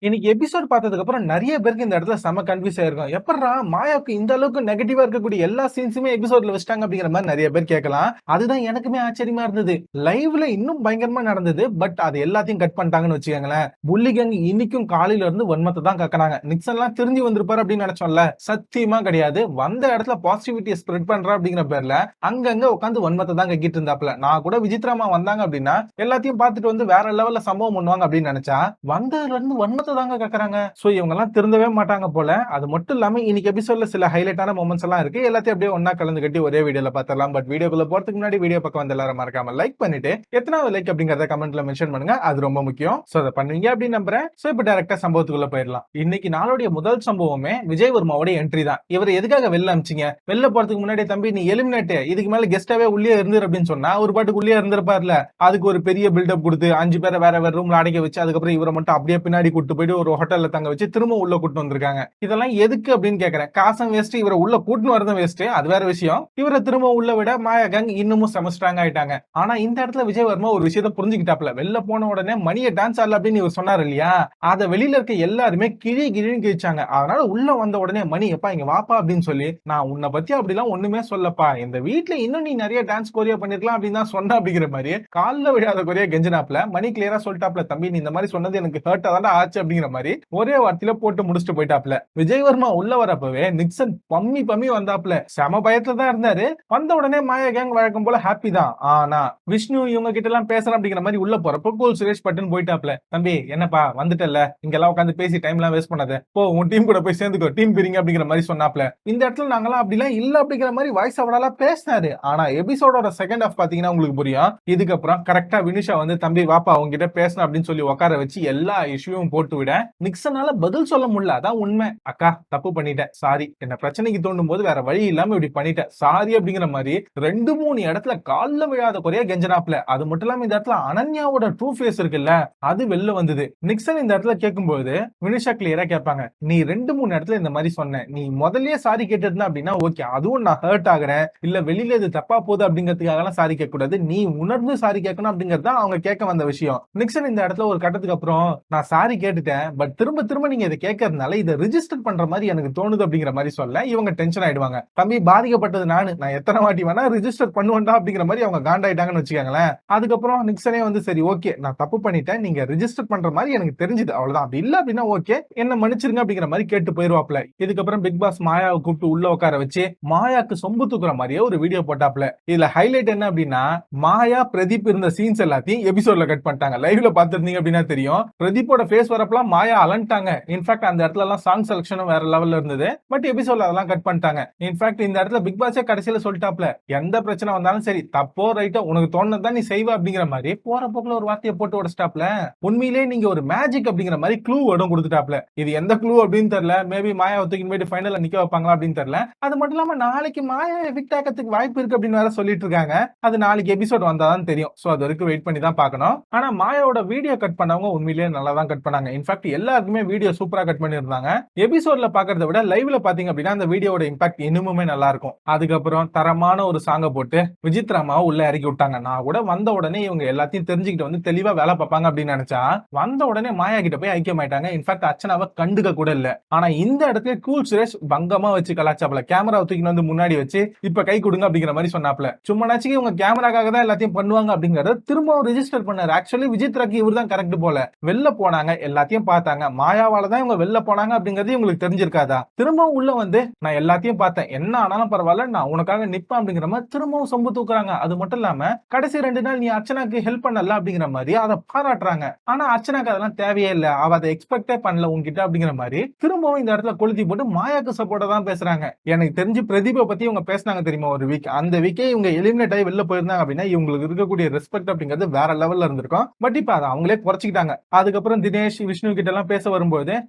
இன்னைக்கு எபிசோட் பார்த்ததுக்கு அப்புறம் நிறைய பேருக்கு இந்த இடத்துல செம கன்ஃபியூஸ் ஆயிருக்கும். எப்படிடா மாயாவுக்கு இந்த அளவுக்கு நெகட்டிவா இருக்கக்கூடிய எல்லா சீன்ஸுமே எபிசோட்ல வச்சிட்டாங்க அப்படிங்கிற மாதிரி நிறைய பேர் கேட்கலாம். அதுதான் எனக்குமே ஆச்சரியமா இருந்தது. லைவ்ல இன்னும் பயங்கரமா நடந்தது. பட் அது எல்லாத்தையும் கட் பண்ணிட்டாங்கன்னு வச்சுக்கோங்களேன். புள்ளி கேங் இன்னைக்கும் காலையில இருந்து வன்மத்தை தான் கக்கனாங்க. நிக்சன் எல்லாம் திரும்பி வந்திருப்பாரு அப்படின்னு நினைச்சோம்ல, சத்தியமா கிடையாது. வந்த இடத்துல பாசிட்டிவிட்டியை ஸ்ப்ரெட் பண்ற அப்படிங்கிற பேர்ல அங்கங்க உட்காந்து வன்மத்தை தான் கக்கிட்டு இருந்தாப்ல. நான் கூட விசித்ராமா வந்தாங்க அப்படின்னா எல்லாத்தையும் பார்த்துட்டு வந்து வேற லெவல்ல சம்பவம் பண்ணுவாங்க அப்படின்னு நினைச்சா வந்ததுல இருந்து வன்மத்தை தாங்க கக்கறாங்க. சோ இவங்க எல்லாம் திருந்தவே மாட்டாங்க போல. அது மட்டும் இல்லாம இன்னைக்கு எபிசோட்ல சில ஹைலைட்டான மொமெண்ட்ஸ் எல்லாம் இருக்கு. எல்லாத்தையும் அப்படியே ஒண்ணா கலந்து கட்டி ஒரே வீடியோல பார்த்தரலாம். பட் வீடியோக்குள்ள போறதுக்கு முன்னாடி வீடியோ பக்கம் வந்து எல்லாரும் மறக்காம லைக் பண்ணிட்டு எத்தனாவது லைக் அப்படிங்கறத கமெண்ட்ல மென்ஷன் பண்ணுங்க. அது ரொம்ப முக்கியம். சோ அதை பண்ணுவீங்க அப்படின்னு நம்புறேன். சோ இப்ப டைரக்டா சம்பவத்துக்குள்ள போயிடலாம். இன்னைக்கு நாளுடைய முதல் சம்பவமே விஜய் வர்மாவோட என்ட்ரி தான். இவர் எதுக்காக வெளில அமிச்சிங்க? வெளில போறதுக்கு முன்னாடி தம்பி நீ எலிமினேட் இதுக்கு மேல கெஸ்டாவே உள்ளே இருந்துரு அப்படின்னு சொன்னா ஒரு பாட்டுக்கு உள்ளே இருந்திருப்பார்ல. அதுக்கு ஒரு பெரிய பில்டப் கொடுத்து 5 பேரை வேற வேற ரூம்ல அடைக்க வச்சு அதுக்கப்புறம் இவரை மட்டும் அப்படியே பின்னாடி கூட்டு போயிட்டு ஒரு ஹோட்டல்ல தங்க வச்சு திரும்ப உள்ள கூட்டு வந்திருக்காங்க. இதெல்லாம் எதுக்கு அப்படின்னு கேக்குறேன். காசம் வேஸ்ட், இவரை உள்ள கூட்டுன்னு வரதும் வேஸ்ட். அது வேற விஷயம். இவரை திரும்ப உள்ள விட மாயா கேங் இன்னமும் செம ஸ்ட்ராங் ஆயிட்டாங்க. ஆனா இந்த இடத்துல விஜய் வர்மா ஒரு விஷயத்த புரிஞ்சுக்கிட்டாப்ல. வெளில போன உடனே மணியை டான்ஸ் ஆடல அப்படின்னு இவர் சொன்னார் இல்லையா, அத வெளியில இருக்க எல்லாருமே கிழி கிழின்னு கிழிச்சாங்க. அதனால உள்ள வந்த உடனே மணி எப்பா இங்க வாப்பா அப்படின்னு சொல்லி நான் உன்னை பத்தி அப்படிலாம் ஒண்ணுமே சொல்லப்பா, இந்த வீட்டுல இன்னும் நீ நிறைய டான்ஸ் கோரியா பண்ணிருக்கலாம் அப்படின்னு தான் சொன்ன அப்படிங்கிற மாதிரி கால்ல விடாத கோரியா கெஞ்சனாப்ல. மணி கிளியரா சொல்லிட்டாப்ல, தம்பி நீ இந்த மாதிரி சொன்னது எனக்கு ஹர்ட் தான் ஆச்சு அப்படிங்கிற மாதிரி ஒரே வார்த்தையில போட்டு முடிச்சுட்டு போயிட்டாப்ல. விஜய் வர்மா உள்ள வரப்பவே நிக்சன் பம்மி பம்மி வந்தாப்ல. செம பயத்துல தான் இருந்தாரு. வந்த உடனே மாயா கேங் வழக்கம் போல ஹாப்பி தான். ஆனா விஷ்ணு இவங்க கிட்ட எல்லாம் பேசணும் அப்படிங்கிற மாதிரி உள்ள போறப்ப கூல் சுரேஷ் பட்டுன்னு போயிட்டாப்ல. தம்பி என்னப்பா வந்துட்டல, இங்க எல்லாம் உட்காந்து பேசி டைம் எல்லாம் வேஸ்ட் பண்ணாத, போ உன் டீம் கூட போய் சேர்ந்துக்கோ, டீம் பிரிங்க அப்படிங்கிற மாதிரி சொன்னாப்ல. இந்த இடத்துல நாங்களாம் அப்படிலாம் இல்ல அப்படிங்கிற மாதிரி வாய்ஸ் அவரால பேசினாரு. ஆனா எபிசோடோட செகண்ட் ஹாஃப் பாத்தீங்கன்னா உங்களுக்கு புரியும். இதுக்கப்புறம் கரெக்டா வினிஷா வந்து தம்பி வாப்பா அவங்க கிட்ட பேசணும் அப்படின்னு சொல்லி உட்கார வச்சு எல்லா இஷ்யூவும் போட்டு விட நிக்சனால பதில் சொல்ல முடியல. அதான் உண்மை. அக்கா தப்பு பண்ணிட்டேன், சாரி, என்ன பிரச்சனைக்கு தோண்டும் போது வேற வழி இல்லாம இப்படி பண்ணிட்டேன், சாரி அப்படிங்கிற மாதிரி 2-3 இடத்துல கால்ல விழாத குறைய கெஞ்சனாப்ல. அது மட்டும் இல்லாம இந்த இடத்துல அனன்யாவோட ட்ரூ ஃபேஸ் இருக்குல்ல, அது வெளில வந்தது. நிக்சன் இந்த இடத்துல கேட்கும்போது வினிஷா கிளியரா கேட்பாங்க, நீ 2-3 இடத்துல இந்த மாதிரி சொன்ன, நீ முதல்லயே சாரி கேட்டிருந்தா அப்படின்னா ஓகே, அதுவும் நான் ஹர்ட் ஆகுறேன் இல்ல வெளியில இது தப்பா போகுது அப்படிங்கிறதுக்காக எல்லாம் சாரி கேட்க கூடாது, நீ உணர்ந்து சாரி கேட்கணும் அப்படிங்கறது தான் அவங்க கேட்க வந்த விஷயம். நிக்சன் இந்த இடத்துல ஒரு கட்டத்துக்கு அப்புறம் நான் சாரி கேட்டுட்டேன், பட் திரும்ப திரும்ப நீங்க இதை கேட்கறதுனால இதை ரிஜிஸ்டர் பண்ற மாதிரி எனக்கு தோணுது அப்படிங்கிற மாதிரி சொல்ல இவங்க டென்ஷன் ஆயிடுவாங்க. தம்பி பாதிக்கப்பட்டது நான் எத்தனை வாட்டி வேணா ரிஜிஸ்டர் பண்ணுவேன்டா அப்படிங்கிற மாதிரி அவங்க காண்டாயிட்டாங்கன்னு வச்சுக்கோங்களேன். அதுக்கப்புறம் நிக்சனே வந்து சரி ஓகே நான் தப்பு பண்ணிட்டேன், நீங்க ரிஜிஸ்டர் பண்ற மாதிரி எனக்கு தெரிஞ்சது, அவ்வளவுதான், அப்படி இல்ல அப்படின்னா ஓகே என்ன மன்னிச்சிருங்க அப்படிங்கிற மாதிரி கேட்டு போயிருவாப்ல. இதுக்கப்புறம் பிக் பாஸ் மாயாவை கூப்பிட்டு உள்ள உட்கார வச்சு மாயாக்கு சொம்பு தூக்குற மாதிரியே ஒரு வீடியோ போட்டாப்ல. இதுல ஹைலைட் என்ன அப்படின்னா மாயா பிரதீப் இருந்த சீன்ஸ் எல்லாத்தையும் எபிசோட்ல கட் பண்ணிட்டாங்க. லைவ்ல பாத்துருந்தீங்க அப்படின்னா தெரியும். பிரதீப்போட ஃபேஸ் வரப்பலாம் மாயா அலண்டாங்க. இன்ஃபேக்ட் அந்த இடத்துல எல்லாம் சாங் செலக்ஷனும் வேற லெவல்ல இருந்தது. பட் எபிசோட்ல அதெல்லாம் கட் பண்ணிட்டாங்க. இன்ஃபேக்ட் இந்த இடத்துல பிக் பாஸே கடைசியில சொல்லிட்டாப்ல, எந்த பிரச்சனை வந்தாலும் சரி தப்போ ரைட்டோ உனக்கு தோணுதான் நீ செய்வ அப்படிங்கிற மாதிரி போற போக்குல ஒரு வார்த்தையை போட்டு உடச்சிட்டாப்ல. உண்மையிலேயே நீங்க ஒரு மேஜிக் அப்படிங்கிற மாதிரி க்ளூ வடும் கொடுத்துட்டாப்ல. இது எந்த க்ளூ அப்படின்னு தெரியல. மேபி மாயா தூக்கி போயிட்டு ஃபைனல்ல நிக்க வைப்பாங்களா அப்படின்னு தெரியல. அது மட்டும் இல்லாம நாளைக்கு மாயா எவிக்ட் ஆகிறதுக்கு வாய்ப்பு இருக்கு அப்படின்னு வேற சொல்லிட்டு இருக்காங்க. அது நாளைக்கு எபிசோட் வந்தாதான் தெரியும். சோ அது வரைக்கும் வெயிட் பண்ணி தான் பார்க்கணும். ஆனா மாயாவோட வீடியோ கட் பண்ணவங்க உண்மையிலேயே நல்லா தான் கட் பண்ணாங்க. இன்ஃபேக்ட் எல்லாருக்குமே வீடியோ சூப்பரா கட் பண்ணிருந்தாங்க. எபிசோட்ல பாக்குறத விட லைவ்ல பாத்தீங்க அப்படின்னா அந்த வீடியோட இம்பாக்ட் இன்னுமே நல்லா இருக்கும். அதுக்கப்புறம் தரமான ஒரு சாங்க போட்டு விசித்ராமாவை உள்ள இறக்கி விட்டாங்க. நான் கூட வந்த உடனே இவங்க எல்லாத்தையும் தெரிஞ்சுக்கிட்டு வந்து தெளிவா வேலை பார்ப்பாங்க அப்படின்னு நினைச்சா வந்த உடனே மாயா கிட்ட போய் ஐக்கியமாயிட்டாங்க. இன்ஃபேக்ட் அர்ச்சனாவை கண்டுக்க கூட இல்ல. ஆனா இந்த இடத்துல கூல் சுரேஷ் பங்கமா வச்சு கலாச்சாப்ல. கேமரா தூக்கி வந்து முன்னாடி வச்சு இப்ப கை கொடுங்க அப்படிங்கிற மாதிரி சொன்னாப்ல. சும்மா நாச்சுக்கு இவங்க கேமராக்காக தான் எல்லாத்தையும் பண்ணுவாங்க அப்படிங்கறத திரும்பவும் ரெஜிஸ்டர் பண்ணாரு. ஆக்சுவலி விஜித்ராக்கு இவர் தான் கரெக்ட் போல. வெளில போனாங்க எல்லாத்தையும் பார்த்தாங்க, மாயாவால தான் இவங்க வெளில போனாங்க அப்படிங்கிறது இவங்களுக்கு தெரிஞ்சிருக்காதா? திரும்பவும் உள்ள வந்து நான் எல்லாத்தையும் பார்த்தேன், என்ன ஆனாலும் பரவாயில்ல நான் உனக்காக நிப்பேன் அப்படிங்கிற மாதிரி திரும்பவும் சொம்பு தூக்குறாங்க. அது மட்டும் இல்லாம கடைசி 2 நாள் நீ அர்ச்சனாக்கு ஹெல்ப் பண்ணல அப்படிங்கிற மாதிரி அதை பாராட்டுறாங்க. ஆனா அர்ச்சனாக்கு அதெல்லாம் தேவையே இல்ல, அவ அதை எக்ஸ்பெக்டே பண்ணல உங்ககிட்ட அப்படிங்கிற மாதிரி திரும்பவும் இந்த இடத்துல கொளுத்தி போட்டு மாயாக்கு சப்போர்ட்டா தான் பேசுறாங்க. எனக்கு தெரிஞ்சு பிரதீபை பத்தி இவங்க பேசினாங்க தெரியுமா ஒரு வீக், அந்த வீக்கே இவங்க எலிமினேட் ஆகி வெளில போயிருந்தாங்க அப்படின்னா இவங்களுக்கு இருக்கக்கூடிய ரெஸ்பெக்ட் அப்படிங்கிறது வேற லெவல்ல இருந்திருக்கும். பட் இப்ப அதை அவங்களே குறைச்சிக்கிட்டாங்க. அதுக்கப்புறம் தினேஷ் விஷ்ணு கிட்ட எல்லாம் பேச வரும்போது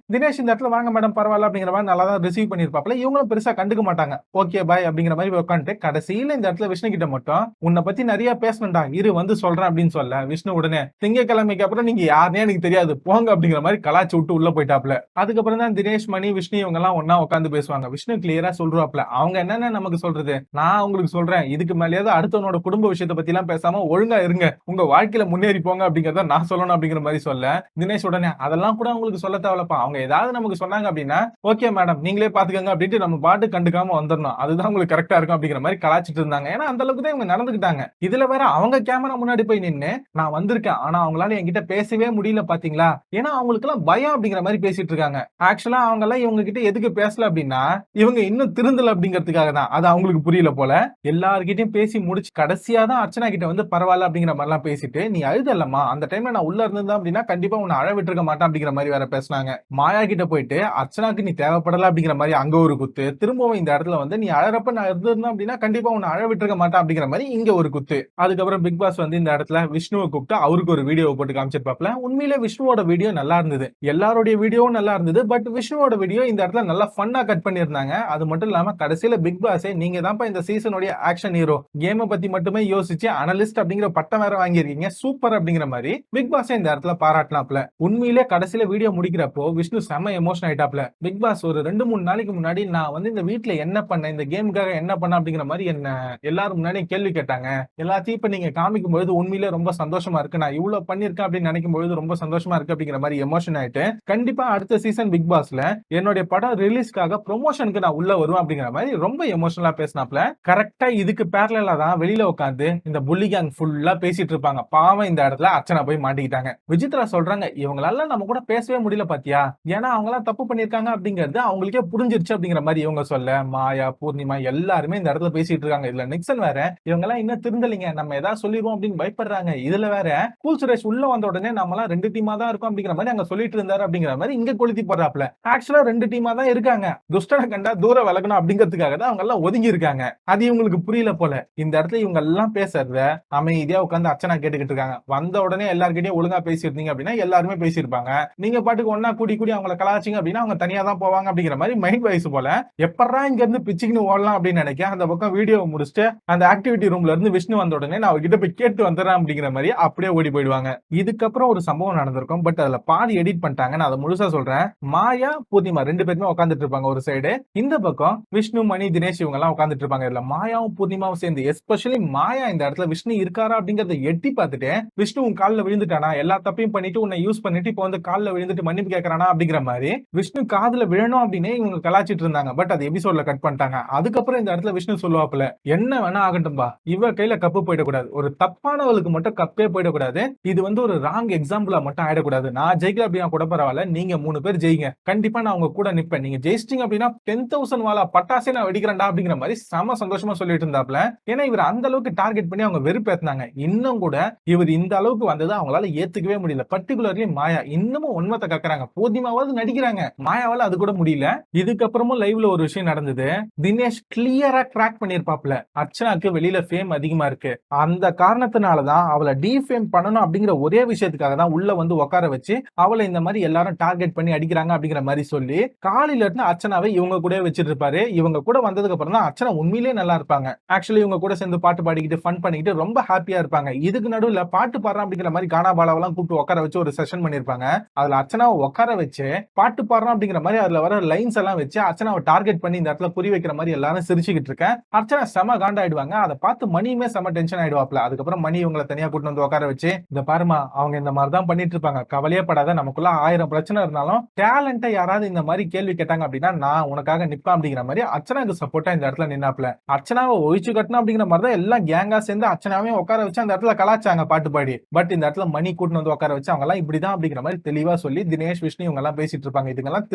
தினேஷ் இந்த இடத்துல வாங்க மேடம் பரவாயில்ல அப்படிங்கிற மாதிரி நல்லா தான் ரிசீவ் பண்ணிருப்பாப்ல. இவங்களும் பெருசா கண்டுக்க மாட்டாங்க, ஓகே பாய் அப்படிங்கிற மாதிரி உட்காந்துட்டு கடைசியில இந்த இடத்துல விஷ்ணு கிட்ட மட்டும் உன்னை பத்தி நிறைய பேசணும்டா இரு வந்து சொல்றேன் அப்படின்னு சொல்ல விஷ்ணு உடனே திங்கக்கிழமைக்கு அப்புறம் நீங்க யாருனே எனக்கு தெரியாது போங்க அப்படிங்கிற மாதிரி கலாச்சி விட்டு உள்ள போயிட்டாப்ல. அதுக்கப்புறம் தான் தினேஷ் மணி விஷ்ணு இவங்க எல்லாம் ஒன்னா உட்காந்து பேசுவாங்க. விஷ்ணு கிளியரா சொல்றாப்ல, அவங்க என்னென்ன நமக்கு சொல்றது, நான் உங்களுக்கு சொல்றேன் இதுக்கு மேலேயாவது அடுத்தவனோட குடும்ப விஷயத்தை பத்தி எல்லாம் பேசாம ஒழுங்கா இருங்க, உங்க வாழ்க்கையில முன்னேறி போங்க அப்படிங்கறத நான் சொல்லணும் அப்படிங்கிற மாதிரி சொல்ல தினேஷ் உடனே அதெல்லாம் அதெல்லாம் கூட அவங்களுக்கு சொல்ல தேவையில்லப்பா. அவங்க ஏதாவது நமக்கு சொன்னாங்க அப்படின்னா, ஓகே மேடம் நீங்களே பாத்துக்கங்க அப்படின்ட்டு நம்ம பாட்டு கண்டுக்காம வந்துடணும். அதுதான் உங்களுக்கு கரெக்ட்டா இருக்கும் அப்படிங்கிற மாரி கலாய்ச்சிட்டு இருந்தாங்க. ஏன்னா அந்த அளவுக்கு தான் இவங்க நடந்துக்கிட்டாங்க. இதுல வேற அவங்க கேமரா முன்னாடி போய் நின்னு, நான் வந்திருக்கேன். ஆனா அவங்களால என்கிட்ட பேசவே முடியல பாத்தீங்களா? ஏன்னா அவங்களுக்கெல்லாம் பயம் அப்படிங்கிற மாரி பேசிட்டு இருக்காங்க. ஆக்சுவலா அவங்கலாம் இவங்க கிட்ட எதுக்கு பேசல அப்படின்னா, இவங்க இன்னும் திருந்தல அப்படிங்கிறதுக்காக தான். அது அவங்களுக்கு புரியல போல. எல்லார்கிட்டயும் பேசி முடிச்சு கடைசியா தான் அர்ச்சனா கிட்ட வந்து பரவால்ல அப்படிங்கிற மாரிலாம் பேசிட்டு, "நீ அழுதல்லம்மா, அந்த டைம்ல நான் உள்ள இருந்திருந்தேன் அப்படின்னா கண்டிப்பா உன்ன அழ விட்டுருக்க மாட்டேன்" அப்படிங்கிற மாரி வேற பேசுனாங்க. மாயா கிட்ட போயிட்டு, "அர்ச்சனாக்கு நீ தேவைப்படல" அப்படிங்கிற மாரி அங்க ஒரு குத்து. திரும்பவும் இந்த இடத்துல வந்து, "நீ அழறப்ப நான் இருந்திருந்தேன் அப்படின்னா கண்டிப்பா உன்ன அழ விட்டுருக்க மாட்டேன்" அப்படிங்கிற மாரி இங்க ஒரு குத்து. அதுக்கப்புறம் பிக் பாஸ் வந்து இந்த இடத்துல விஷ்ணுவ கூப்பிட்டு அவருக்கு ஒரு வீடியோவ போட்டு காமிச்சிருப்பாப்ல. உண்மையிலே விஷ்ணுவோட வீடியோ நல்லா இருந்தது. எல்லாருடைய வீடியோவும் நல்லா இருந்தது. பட் விஷ்ணுவோட வீடியோ இந்த இடத்துல நல்லா ஃபன்னா கட் பண்ணியிருந்தாங்க. அது மட்டும் இல்லாம கடைசியில பிக் பாஸே நீங்க தான்ப்பா இந்த சீசனுடைய ஆக்ஷன் ஹீரோ. கேம பத்தி மட்டுமே யோசிச்சு அனலிஸ்ட் அப்படிங்கிற பட்டம் வேற வாங்கியிருக்கீங்க. சூப்பர் அப்படிங்கிற மாரி பிக் பாஸே இந்த இடத்துல பாராட்டினாப்ல. உண்மையிலே கடைசியில வீடியோ முடிக்கிறப்போ விஷ்ணு செம்ம எமோஷன் ஆயிட்டாப்ல. பிக் பாஸ் ஒரு 2, 3 நாளைக்கு முன்னாடி நான் வந்து இந்த வீட்ல என்ன பண்ணேன்? இந்த கேமுக்காக என்ன பண்ணேன்? அப்படிங்கிற மாரி என்ன எல்லாரும் முன்னாடியும் கேள்வி கேட்டாங்க. எல்லாத்தையும் இப்ப நீங்க காமிக்கும் பொழுது உண்மையிலே ரொம்ப சந்தோஷமா இருக்கு. நான் இவ்ளோ பண்ணியிருக்கேன் அப்படின்னு நினைக்கும் பொழுது ரொம்ப சந்தோஷமா இருக்கு அப்படிங்கிற மாரி எமோஷன் ஆயிட்டு, கண்டிப்பா அடுத்த சீசன் பிக் பாஸ்ல என்னுடைய படம் ரிலீஸ்க்காக ப்ரொமோஷனுக்கு நான் உள்ள வருவேன் அப்படிங்கிற மாரி ரொம்ப எமோஷனலா பேசினாப்ல. கரெக்ட்டா இதுக்கு பேரலலா தான் வெளியில உட்கார்ந்து இந்த புல்லி கேங் ஃபுல்லா பேசிட்டு இருப்பாங்க. பாவம் இந்த இடத்துல அர்ச்சனா போய் மாட்டிக்கிட்டாங்க. விசித்ரா சொல்றாங்க, "இவங்களால நம்ம கூட பேசவே முடியல பாத்தியா? ஏன்னா அவங்கலாம் தப்பு பண்ணியிருக்காங்க அப்படிங்கிறது அவங்களுக்கே புரிஞ்சிருச்சு" அப்படிங்கிற மாரி இவங்க சொல்ல, மாயா, பூர்ணிமா எல்லாருமே இந்த இடத்துல பேசிட்டு இருக்காங்க. இதுல நிக்சன் வேற, "இவங்கலாம் இன்னும் திருந்தலைங்க. நம்ம ஏதாவது சொல்லிருவோம்" அப்படின்னு பயப்படுறாங்க. இதுல வேற கூல் சுரேஷ் உள்ள வந்த உடனே நம்மலாம் 2 டீமா தான் இருக்கோம் அப்படிங்கிற மாரி அங்க சொல்லிட்டு இருந்தாரு அப்படிங்கிற மாரி இங்க கொளுத்தி போடுறாப்ல. ஆக்சுவலா 2 டீமா தான் இருக்காங்க. துஷ்டன கண்டா தூரம் விலகணும் அப்படிங்கிறதுக்காக தான் அவங்க எல்லாம் ஒதுங்கி இருக்காங்க. அது இவங்களுக்கு புரியல போல. இந்த இடத்துல இவங்க எல்லாம் பேசுறத அமைதியா உட்கார்ந்து அர்ச்சனா கேட்டுக்கிட்டு இருக்காங்க. வந்த உடனே எல்லார்கிட்டயும் ஒழுங்கா பேசியிருந்தீங்க அப்படின்னா எல்லாருமே பேசியிருப்பாங்க. நீங்க பாட்டுக்கு ஒண்ணா கூடி கூடி அவங்கள கலாய்ச்சீங்க அப்படின்னா அவங்க தனியா தான் போவாங்க அப்படிங்கிற மாரி மைண்ட் வைஸ் போல. எப்பட்றா இங்க இருந்து பிச்சுக்குன்னு ஓடலாம் அப்படின்னு நினைக்க அந்த பக்கம் வீடியோவ முடிச்சுட்டு அந்த ஆக்டிவிட்டி ரூம்ல இருந்து விஷ்ணு வந்த உடனே நான் அவர்கிட்ட போய் கேட்டு வந்துடுறேன் அப்படிங்கிற மாரி அப்படியே ஓடி போயிடுவாங்க. இதுக்கப்புறம் ஒரு சம்பவம் நடந்திருக்கும். பட் அதுல பாதி எடிட் பண்ணிட்டாங்க. நான் அத முழுசா சொல்றேன். மாயா, பூர்ணிமா 2 பேருமே உட்கார்ந்துட்டு இருப்பாங்க ஒரு சைடு. இந்த பக்கம் விஷ்ணு, மணி, தினேஷ் இவங்க எல்லாம் உட்கார்ந்துட்டு இருப்பாங்க. இதுல மாயாவும் பூர்ணிமாவும் சேர்ந்து எஸ்பெஷலி மாயா இந்த இடத்துல விஷ்ணு இருக்காரா அப்படிங்கறத எட்டி பார்த்துட்டு, விஷ்ணு உன் கால்ல விழுந்துட்டானா? எல்லா தப்பையும் பண்ணிட்டு உன்னை யூஸ் பண்ணிட்டு இப்போ வந்து கால்ல விழுந்துட்டு மன்னிப்பு கேட்கறானா அப்படிங்கிற மாரி விஷ்ணு காதுல விழணும் அப்படின்னு இவங்க கலாச்சிட்டு இருந்தாங்க. பட் அது எபிசோட்ல கட் பண்ணிட்டாங்க. அதுக்கப்புறம் இந்த இடத்துல விஷ்ணு சொல்லுவாப்ல, "என்ன வேணா ஆகட்டும்பா. இவ கையில கப்பு போயிடக்கூடாது. ஒரு தப்பானவளுக்கு மட்டும் கப்பே போயிடக்கூடாது. இது வந்து ஒரு ராங் எக்ஸாம்பிளா மட்டும் ஆயிடக்கூடாது. நான் ஜெயிக்கல அப்படின்னா கூட பரவாயில்ல. நீங்க 3 பேர் ஜெயிங்க. கண்டிப்பா நான் உங்க கூட நிப்பேன். நீங்க ஜெயிச்சிட்டீங்க அப்படின்னா 10,000 வாலா பட்டாசே நான் வெடிக்கிறேன்டா" அப்படிங்கிற மாரி செம சந்தோஷமா சொல்லிட்டு இருந்தாப்ல. ஏன்னா இவர் அந்த அளவுக்கு டார்கெட் பண்ணி அவங்க வெறுப்பேத்துனாங்க. இன்னும் கூட இவர் இந்த அளவுக்கு வந்தது அவங்களால ஏத்துக்கவே முடியல. பர்ட்டிகுலர்லி மாயா இன்னமும் உண்மத்த கக்குறாங்க. பூர்ணிமாவாவது நடிக்கிறாங்க. மாயாவால அது கூட முடியல. இதுக்கப்புறமும் லைவ்ல ஒரு விஷயம் நடந்தது. தினேஷ் கிளியரா கிராக் பண்ணிருப்பாப்ல. அர்ச்சனாக்கு வெளியில ஃபேம் அதிகமா இருக்கு. அந்த காரணத்தினால தான் அவள டீஃபேம் பண்ணணும் அப்படிங்கிற ஒரே விஷயத்துக்காக தான் உள்ள வந்து உட்கார வச்சு அவள இந்த மாதிரி எல்லாரும் டார்கெட் பண்ணி அடிக்கிறாங்க அப்படிங்கிற மாதிரி சொல்லி காலையில இருந்து அர்ச்சனாவை இவங்க கூட வச்சிட்டு இருப்பாரு. இவங்க கூட வந்ததுக்கு அப்புறம் தான் அர்ச்சனா உண்மையிலேயே நல்லா இருப்பாங்க. ஆக்சுவலி இவங்க கூட சேர்ந்து பாட்டு பாடிக்கிட்டு ஃபன் பண்ணிக்கிட்டு ரொம்ப ஹாப்பியா இருப்பாங்க. இதுக்கு நடுவுல பாட்டு பாடுறான் அப்படிங்கிற மாதிரி கானா பாலாவெல்லாம் கூப்பிட்டு உட்கார வச்சு ஒரு செஷன் பண்ணிருப்பாங்க. அதுல அர்ச்சனாவை உட்கார வச்சு பாட்டு பாடுறான் அப்படிங்கிற மாதிரி அதுல வர லைன்ஸ் எல்லாம் வச்சு அர்ச்சனாவை டார்கெட் பண்ணி இந்த இடத்துல புரி வைக்கிற மாதிரி எல்லாரும் சிரிச்சுக்கிட்டு இருக்கேன். அர்ச்சனா செம காண்டாயிடுவாங்க. அதை பார்த்து மணியுமே செம டென்ஷன் ஆயிடுவாப்ல. அதுக்கப்புறம் மணி இவங்களை தனியா கூட்டு வந்து உட்கார வச்சு, இந்த பாருமா அவங்க இந்த மாதிரி தான் பண்ணிட்டு இருப்பாங்க. கவலையே படாத, நமக்குள்ள 1000 பிரச்சனை இருந்தாலும் டேலண்டா யாராவது இந்த மாதிரி கேள்வி கேட்டாங்க அப்படின்னா நான் உனக்காக நிப்பேன் அப்படிங்கிற மாதிரி அர்ச்சனாக்கு சப்போர்ட்டா இந்த இடத்துல நின்னாப்ல. அர்ச்சனாவை ஒழிச்சு கட்டணும் அப்படிங்கிற மாதிரி தான் எல்லாம் கேங்கா சேர்ந்து அர்ச்சனாவையும் உட்கார வச்சு அந்த இடத்துல கலாச்சாங்க பாட்டு பாடி. பட் இந்த இடத்துல மணி கூட்டு வந்து உட்கார வச்சு அவங்க எல்லாம் இப்படிதான் அப்படிங்கிற மாதிரி தெளிவா சொல்லி தினேஷ், விஷ்ணு இவங்க எல்லாம் பேசிட்டு இருப்பாங்க. இதுங்கெல்லாம்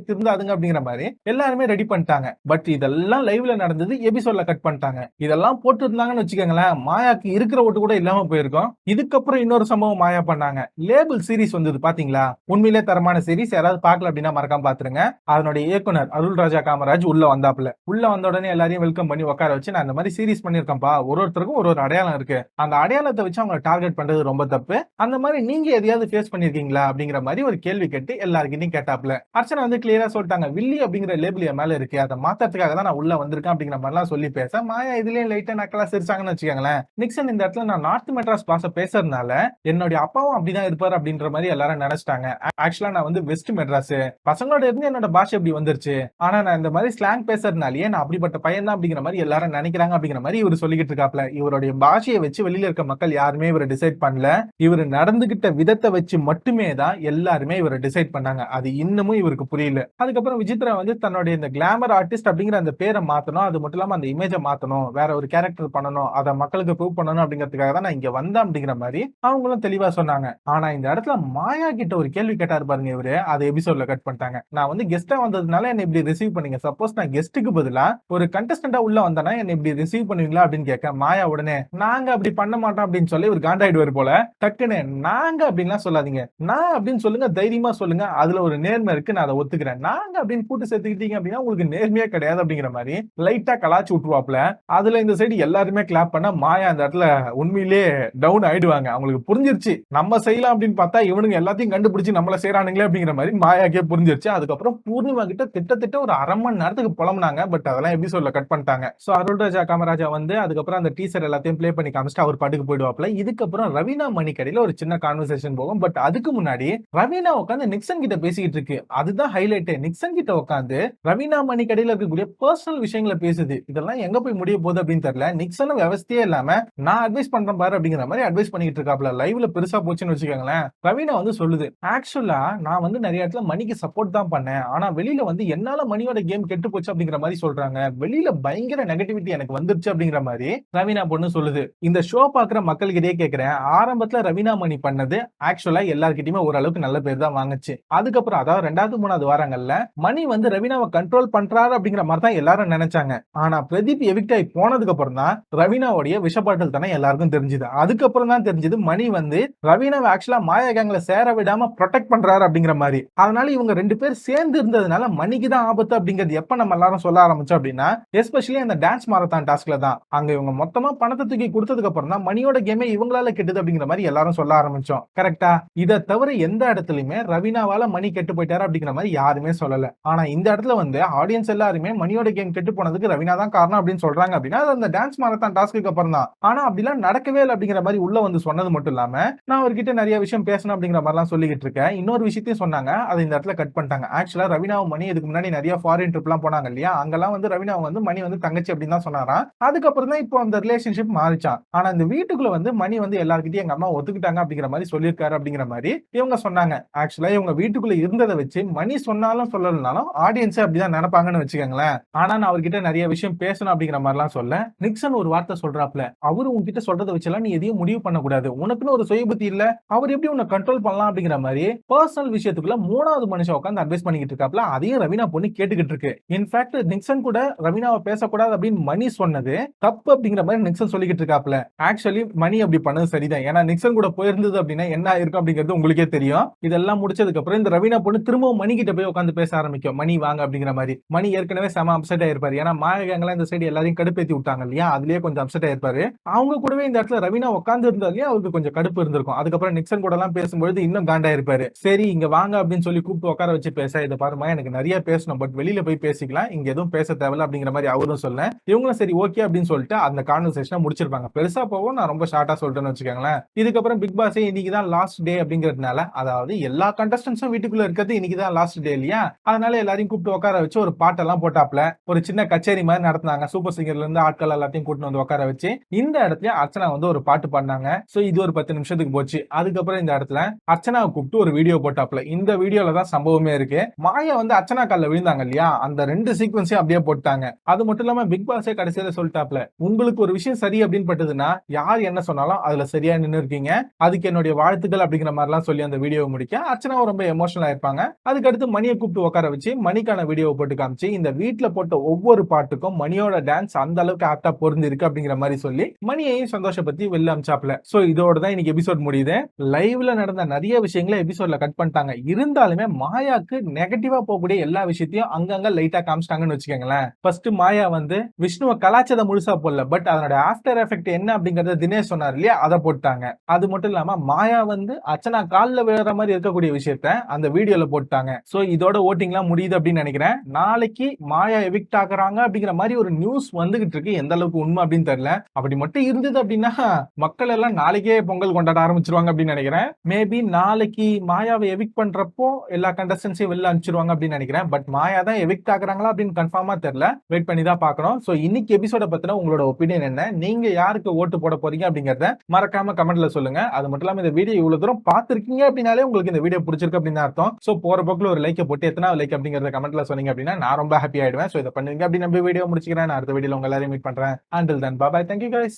திருந்தாதுங்க அப்படிங்கிற மாதிரி எல்லாருமே ரெடி பண்ணிட்டாங்க. பட் இதெல்லாம் லைவ்ல நடந்தது, எபிசோட்ல கட் பண்ணிட்டாங்க. இதெல்லாம் போட்டு இருந்தாங்கன்னு வச்சுக்கோங்களேன், மாயாக்கு இருக்கிற ஓட்டு கூட இல்லாம போயிருக்கும். இதுக்கப்புறம் இன்னொரு சம்பவம் மாயா பண்ணாங்க. லேபிள் சீரிஸ் வந்தது பாத்தீங்களா? உண்மையிலே தரமான சீரிஸ். யாராவது பார்க்கல அப்படின்னா மறக்காம பாத்துருங்க. அதனுடைய இயக்குனர் அருள்ராஜா காமராஜ் உள்ள வந்தாப்ல. உள்ள வந்த உடனே எல்லாரையும் வெல்கம் பண்ணி உட்கார வச்சு, நான் இந்த மாதிரி சீரிஸ் பண்ணிருக்கேன்ப்பா. ஒருத்தருக்கும் ஒரு அடையாளம் இருக்கு. அந்த அடையாளத்தை வச்சு அவங்க டார்கெட் பண்றது ரொம்ப தப்பு. அந்த மாதிரி நீங்க எதையாவது ஃபேஸ் பண்ணிருக்கீங்களா அப்படிங்கிற மாதிரி ஒரு கேள்வி கேட்டு எல்லாருக்கிட்டையும் கேட்டாப்ல. அர்ச்சனா வந்து கிளியரா சொல்லிட்டாங்க, வில்லி அப்படிங்கிற லேபிள் என் மேல இருக்கு. அதை மாத்தறதுக்காக தான் நான் உள்ள வந்திருக்கேன் அப்படிங்கிற மாதிரிலாம் சொல்லி பேச மாயா இதுலயும் லைட்டா நக்கலா சிரிச்சாங்கன்னு வச்சுக்கோங்களேன். நிக்சன் இந்த இடத்துல நான் நார்த் மெட்ராஸ் பாஷை பேசுறதுனால என்னுடைய அப்பாவும் அப்படிதான் இருப்பாரு அப்படின்ற மாதிரி எல்லாரும் நினைச்சிட்டாங்க. ஆக்சுவலா நான் வந்து வெஸ்ட் மெட்ராஸ் பசங்களோட இருந்து என்னோட பாஷை இப்படி வந்துருச்சு. ஆனா நான் இந்த மாதிரி ஸ்லாங் பேசுறதுனாலயே நான் அப்படிப்பட்ட பையன் தான் அப்படிங்கிற மாதிரி எல்லாரும் நினைக்கிறாங்க அப்படிங்கிற மாதிரி இவர் சொல்லிக்கிட்டு இருக்காப்ல. இவருடைய பாஷையை வச்சு வெளியில இருக்க மக்கள் யாருமே இவர் டிசைட் பண்ணல. இவர் நடந்துகிட்ட விதத்தை வச்சு மட்டுமே தான் எல்லாருமே இவரை டிசைட் பண்ணாங்க. அது இன்னமும் இவருக்கு புரியல. அதுக்கப்புறம் விசித்ரா வந்து தன்னுடைய இந்த கிளாமர் ஆர்டிஸ்ட் அப்படிங்கிற அந்த பேரை மாத்தணும். அது மட்டும் இல்லாம அந்த இமேஜை மாத்தணும். வேற ஒரு கேரக்டர் பண்ணணும். அதை மக்களுக்கு ப்ரூவ் பண்ணணும் அப்படிங்கிறதுக்காக தான் நான் இங்க வந்தேன் அப்படிங்கிற மாதிரி அவங்களும் தெளிவா சொன்னாங்க. ஆனா இந்த இடத்துல மாயா கிட்ட ஒரு கேள்வி கேட்டாரு பாருங்க இவரு. அதை எபிசோட்ல கட் பண்ணிட்டாங்க. நான் வந்து கெஸ்டா வந்ததுனால என்ன இப்படி ரிசீவ் பண்ணீங்க. சப்போஸ் நான் கெஸ்ட்டுக்கு பதிலா ஒரு கண்டஸ்டன்டா உள்ள வந்தேன்னா என்ன இப்படி ரிசீவ் பண்ணுவீங்களா அப்படின்னு கேட்க மாயா உடனே நாங்க அப்படி பண்ண மாட்டோம் அப்படின்னு சொல்லி ஒரு காண்டாயிடுவார் போல. டக்குன்னு நாங்க அப்படின்லாம் சொல்லாதீங்க, நான் அப்படின்னு சொல்லுங்க, தைரியமா சொல்லுங்க, அதுல ஒரு நேர்மை இருக்கு, நான் அதை ஒத்துக்கிறேன். நாங்க அப்படின்னு கூட்டு சேர்த்துக்கிட்டீங்க அப்படின்னா உங்களுக்கு நேர்மையே கிடையாது அப்படிங்கிற மாதிரி லைட்டா கலாச்சு விட்டுருவாப்ல. அதுல இந்த சைடு எல்லாருமே கிளாப் பண்ண மாயா அந்த இடத்துல உண்மையிலே டவுன் ஆயிடுவாங்க. அவங்களுக்கு புரிஞ்சிருச்சு நம்ம செய்யலாம் அப்படின்னு பார்த்தா இவனுங்க எல்லாத்தையும் கண்டுபிடிச்சு நம்மள செய்யறானுங்களே அப்படிங்கிற மாதிரி மாயாக்கே புரிஞ்சிருச்சு. அதுக்கப்புறம் பூர்ணிமா கிட்ட திட்டத்திட்ட ஒரு 1/2 மணி நேரத்துக்கு புலம்புனாங்க. பட் அதெல்லாம் எபிசோட்ல கட் பண்ணிட்டாங்க. சோ அருள்ராஜா காமராஜா வந்து அதுக்கப்புறம் அந்த டீசர் எல்லாத்தையும் ப்ளே பண்ணி காமிச்சிட்டு அவர் பாட்டுக்கு போயிடுவாப்ல. இதுக்கப்புறம் ரவீனா மணிக்கடையில ஒரு சின்ன கான்வர்சேஷன் போகும். பட் அதுக்கு முன்னாடி ரவீனா உட்காந்து நிக்சன் கிட்ட பேசிக்கிட்டு இருக்கு. அதுதான் ஹைலைட். நிக்சன் கிட்ட உட்காந்து ரவீனா மணிக்கடையில இருக்கக்கூடிய பர்சனல் விஷயங்களை பேசுது. இதெல்லாம் எங்க போய் முடிய போகுது அப்படின்னு தெரியல. நிக்சனும் விவசாயே இல்லாம நான் அட்வைஸ் பண்றேன் பாரு அப்படிங்கிற மாதிரி அட்வைஸ் பண்ணிட்டு இருக்காப்ல. லைவ்ல பெருசா போச்சுன்னு வச்சுக்கோங்களேன். ரவீனா வந்து சொல்லுது, ஆக்சுவலா நான் வந்து நிறைய இடத்துல மணிக்கு சப்போர்ட் தான் பண்ணேன். ஆனா வெளியில வந்து என்னால மணியோட கேம் கெட்டு போச்சு அப்படிங்கிற மாதிரி சொல்றாங்க. வெளியில பயங்கர நெகட்டிவிட்டி எனக்கு வந்துருச்சு அப்படிங்கிற மாதிரி ரவீனா பொண்ணு சொல்லுது. இந்த ஷோ பாக்குற மக்கள்கிட்டயே கேக்குறேன், ஆரம்பத்துல ரவீனா மணி பண்ணது ஆக்சுவலா எல்லார்கிட்டயுமே ஓரளவுக்கு நல்ல பேர் தான் வாங்குச்சு. அதுக்கப்புறம் அதாவது 2வது 3வது வாரங்கள்ல மணி வந்து ரவீனாவை கண்ட்ரோல் பண்றாரு அப்படிங்கிற மாதிரி தான் எல்லாரும் நினைச்சாங்க. ஆனா பிரதீப் எவிக்ட் ஆகி போனதுக்கு அப்புறம் தான் ரவீனாவுடைய விஷப்பாட்டல் தானே எல்லாருக்கும் தெரிஞ்சது. அதுக்கப்புறம் தான் தெரிஞ்சது மணி வந்து ரவீனாவை ஆக்சுவலா மாயா கேங்ல சேர விடாம ப்ரொடெக்ட் பண்றாரு அப்படிங்கிற மாதிரி. அதனால இவங்க 2 பேர் சேர்ந்து இருந்ததுனால மணிக்கு தான் ஆபத்து அப்படிங்கிறது எப்ப நம்ம எல்லாரும் சொல்ல ஆரம்பிச்சோம் அப்படின்னா எஸ்பெஷலி அந்த டான்ஸ் மாரத்தான் டாஸ்க்ல தான். அங்க இவங்க மொத்தமா பணத்தை தூக்கி கொடுத்ததுக்கு அப்புறம் தான் மணியோட கேமே இவங்களால கெட்டது அப்படிங்கிற மாதிரி எல்லாரும் சொல்ல ஆரம்பிச்சோம். கரெக்டா? இதை தவிர எந்த இடத்துலயுமே ரவீனாவால மணி கெட்டு போயிட்டாரு அப்படிங்கிற மாதிரி யாருமே சொல்லல. ஆனா இந்த இடத்துல வந்து ஆடியன்ஸ் எல்லாருமே மணியோட கேம் கெட்டு போனதுக்கு ரவீனா தான் காரணம் அப்படின்னு சொல்றாங்க அப்படின்னா அது அந்த டான்ஸ் மாரத்தான் டாஸ்க்கு அப்புறம் தான். ஆனா அப்படிலாம் நடக்கவே இல்லை அப்படிங்கிற மாதிரி உள்ள வந்து சொன்னது மட்டும் இல்லாம நான் அவர்கிட்ட நிறைய விஷயம் பேசணும் அப்படிங்கிற மாதிரிலாம் சொல்லிக்கிட்டு இருக்கேன். இன்னொரு விஷயத்தையும் சொன்னாங்க. அதை இந்த இடத்துல கட் பண்ணிட்டாங்க. ஆக்சுவலா ரவீனாவும் மணி இதுக்கு முன்னாடி நிறைய ஃபாரின் ட்ரிப்லாம் போனாங்க இல்லையா? அங்கெல்லாம் வந்து ரவீனா வந்து மணி வந்து தங்கச்சி அப்படின்னு தான் சொன்னாராம். அதுக்கப்புறம் தான் இப்போ அந்த ரிலேஷன்ஷிப் மாறிச்சான். ஆனா இந்த வீட்டுக்குள்ள வந்து மணி வந்து எல்லார்கிட்டயும் எங்க அம்மா ஒத்துக்கிட்டாங்க அப்படிங்கிற மாதிரி சொல்லியிருக்காரு அப்படிங்கிற மாதிரி இவங்க சொன்னாங்க. ஆக்சுவலா இவங்க வீட்டுக்குள்ள இருந்ததை வச்சு மணி சொன்னாலும் சொல்லலனாலும் ஆடியன்ஸே அப்படிதான் நினைப்பாங்கன்னு வச்சுக்கோங்களேன். ஆனா நான் அவர்கிட்ட நிறைய விஷயம் பேசணும் அப்படிங்கிற மாதிரிலாம் சொல்ல நிக்சன் ஒரு வார்த்தை சொல்றாப்ல, அவரு உங்ககிட்ட சொல்றதை வச்செல்லாம் நீ எதையும் முடிவு பண்ணக்கூடாது, உனக்குன்னு ஒரு சுயபுத்தி இல்ல, அவர் எப்படி உன்னை கண்ட்ரோல் பண்ணலாம் அப்படிங்கிற மாதிரி பர்சனல் விஷயத்துக்குள்ள 3வது மனுஷன் உட்காந்து அட்வைஸ் பண்ணிக்கிட்டு இருக்காப்ல. அதையும் ரவீனா பொண்ணு கேட்டுக்கிட்டு இருக்கு. இன்ஃபேக்ட் நிக்சன் கூட ரவீனாவை பேசக்கூடாது அப்படின்னு மணி சொன்னது தப்பு அப்படிங்கிற மாதிரி நிக்சன் சொல்லிக்கிட்டு இருக்காப்ல. ஆக்சுவலி மணி அப்படி பண்ணது சரிதான். ஏன்னா நிக்சன் கூட போயிருந்தது அப்படின்னா என்ன இருக்கும் அப்படிங்கிறது உங்களுக்கே தெரியும். இதெல்லாம் முடிச்சதுக்கு அப்புறம் இந்த ரவீனா பொண்ணு திரும்பவும் மணி கிட்ட போய் உட்காந்து பேச ஆரம்பிக்கும். மணி வாங்க அப்படிங்கிற மாதிரி. மணி ஏற்கனவே செம அப்செட் ஆயிருப்பாரு. ஏன்னா மாயகங்களாம் இந்த சைடு எல்லாரையும் கடுப்பேத்தி விட்டாங்க இல்லையா? அதுலயே கொஞ்சம் அப்செட் ஆயிருப்பாரு. அவங்க கூடவே இந்த இடத்துல ரவீனா உட்கார்ந்து இருந்தாலே அவருக்கு கொஞ்சம் கடுப்பு இருந்திருக்கும். அதுக்கப்புறம் நிக்சன் கூட எல்லாம் பேசும்போது இன்னும் காண்டா இருப்பாரு. சரி இங்க வாங்க அப்படின்னு சொல்லி கூப்பிட்டு உட்கார வச்சு பேச, இதை பாருமா எனக்கு நிறைய பேசணும், பட் வெளியில போய் பேசிக்கலாம், இங்க எதுவும் பேச தேவையில்ல அப்படிங்கிற மாதிரி அவரும் சொல்ல இவங்களும் சரி ஓகே அப்படின்னு சொல்லிட்டு அந்த கான்வர்சேஷனை முடிச்சிருப்பாங்க. பெருசா போவோம், நான் ரொம்ப ஷார்ட்டா சொல்லிட்டேன்னு வச்சுக்கோங்களேன். இதுக்கப்புறம் பிக் பாஸே இன்னைக்கு தான் லாஸ்ட் டே அப்படிங்கிறதுனால, அதாவது எல்லா கண்டஸ்டன்ஸும் வீட்டுக்குள்ள இருக்கிறது இன்னைக்கு தான் லாஸ்ட் டே இல்லையா? அதனால எல்லாரையும் கூப்பிட்டு உட்கார வச்சு ஒரு பாட்டெல்லாம் போட்டாப்ல. ஒரு சின்ன கச்சேரி மாதிரி நடத்தினாங்க. சூப்பர் சிங்கர்ல இருந்து ஆட்கள் எல்லாத்தையும் கூட்டிட்டு வந்து உட்கார வச்சு இந்த இடத்துல அர்ச்சனா வந்து ஒரு பாட்டு பாடினாங்க. சோ இது ஒரு 10 நிமிஷத்துக்கு போச்சு. அதுக்கப்புறம் இந்த இடத்துல அர்ச்சனாவை கூப்பிட்டு ஒரு வீடியோ போட்டாப்ல. இந்த வீடியோல தான் சம்பவமே இருக்கு. மாயா வந்து அர்ச்சனா கால்ல விழுந்தாங்க இல்லையா? அந்த 2 சீக்வன்ஸையும் அப்படியே போட்டாங்க. அது மட்டும் இல்லாம பிக் பாஸே கடைசியில சொல்லிட்டாப்ல, உங்களுக்கு ஒரு விஷயம் சரி அப்படின்னு பட்டதுன்னா யார் என்ன சொன்னாலும் அதுல சரியா நின்னு இருக்கீங்க, அதுக்கு என்னுடைய வாழ்த்துக்கள் அப்படிங்கிற மாதிரிலாம் சொல்லி அந்த வீடியோவை முடிக்க அர்ச்சனாவும் ரொம்ப எமோஷனல் ஆயிருப்பாங்க. அதுக்கடுத்து மணியை கூப்பிட்டு உட்கார வச்சு மணிக்கான வீடியோவை போட்டு காமிச்சு இந்த வீட்டுல போட்ட ஒவ்வொரு பாட்டுக்கும் மணியோட டான்ஸ் அந்த அளவுக்கு ஆப்டா பொருந்து இருக்கு அப்படிங்கிற மாதிரி சொல்லி மணியையும் சந்தோஷப்படுத்தி வெளில அமிச்சாப்ல. சோ இதோட தான் இன்னைக்கு எபிசோட் முடியுது. லைவ்ல நடந்த நிறைய விஷயங்களை எபிசோட்ல கட் பண்ணிட்டாங்க. இருந்தாலுமே மாயாக்கு நெகட்டிவா போகக்கூடிய எல்லா விஷயத்தையும் அங்கங்க லைட்டா காமிச்சிட்டாங்கன்னு வச்சுக்கோங்களேன். ஃபர்ஸ்ட் மாயா வந்து விஷ்ணுவை கலாச்சத முழுசா போடல, பட் அதனோட ஆஃப்டர் எஃபெக்ட் என்ன அப்படிங்கறத தினேஷ் சொன்னார் இல்லையா? அதை போட்டாங்க. அது மட்டும் இல்லாம மாயா வந்து அர்ச்சனா கால்ல விழுற மாதிரி இருக்கக்கூடிய விஷயத்த அந்த வீடியோல போட்டாங்க. சோ இதோட ஓட்டிங்லாம் முடியுது அப்படின்னு நினைக்கிறேன். நாளைக்கு மாயா எவிக்ட் ஆகுறாங்க அப்படிங்கிற மாதிரி ஒரு நியூஸ் வந்துகிட்டு இருக்கு. எந்த அளவுக்கு உண்மை அப்படின்னு தெரியல. அப்படி மட்டும் இருந்தது அப்படின்னா மக்கள் எல்லாம் நாளைக்கே பொங்கல் கொண்டாட ஆரம்பிச்சிருவாங்க அப்படின்னு நினைக்கிறேன். மேபி நாளைக்கு மாயாவை எவிக்ட் பண்றப்போ எல்லா கண்டஸ்டன்ஸையும் வெளில அனுப்பிச்சிருவாங்க அப்படின்னு நினைக்கிறேன். பட் மாயா தான் எவிக்ட் ஆகுறாங்களா அப்படின்னு கன்ஃபார்மா தெரியல. வெயிட் பண்ணி தான் பார்க்கணும். சோ இன்னைக்கு எபிசோட பத்தின உங்களோட ஒப்பீனியன் என்ன? நீங்க யாருக்கு ஓட்டு போட போறீங்க அப்படிங்கறத மறக்காம கமெண்ட்ல சொல்லுங்க. அது மட்டும் இல்லாம இந்த வீடியோ இவ்வளவு தூரம் பார்த்திருக்கீங்க அப்படின்னு அப்படினாலே உங்களுக்கு இந்த வீடியோ பிடிச்சிருக்கு அப்படின்னு அர்த்தம். சோ போற போக்குல ஒரு லைக் போட்டு எத்தனாவது லைக் அப்படிங்கறத கமெண்ட்ல சொன்னீங்க அப்படின்னா நான் ரொம்ப ஹாப்பி ஆயிடுவேன். சோ இத பண்ணுவீங்க அப்படி நம்ம வீடியோ முடிச்சுக்கிறேன். நான் அடுத்த வீடியோல உங்க எல்லாரையும் மீட் பண்றேன். Until then, bye bye. Thank you guys.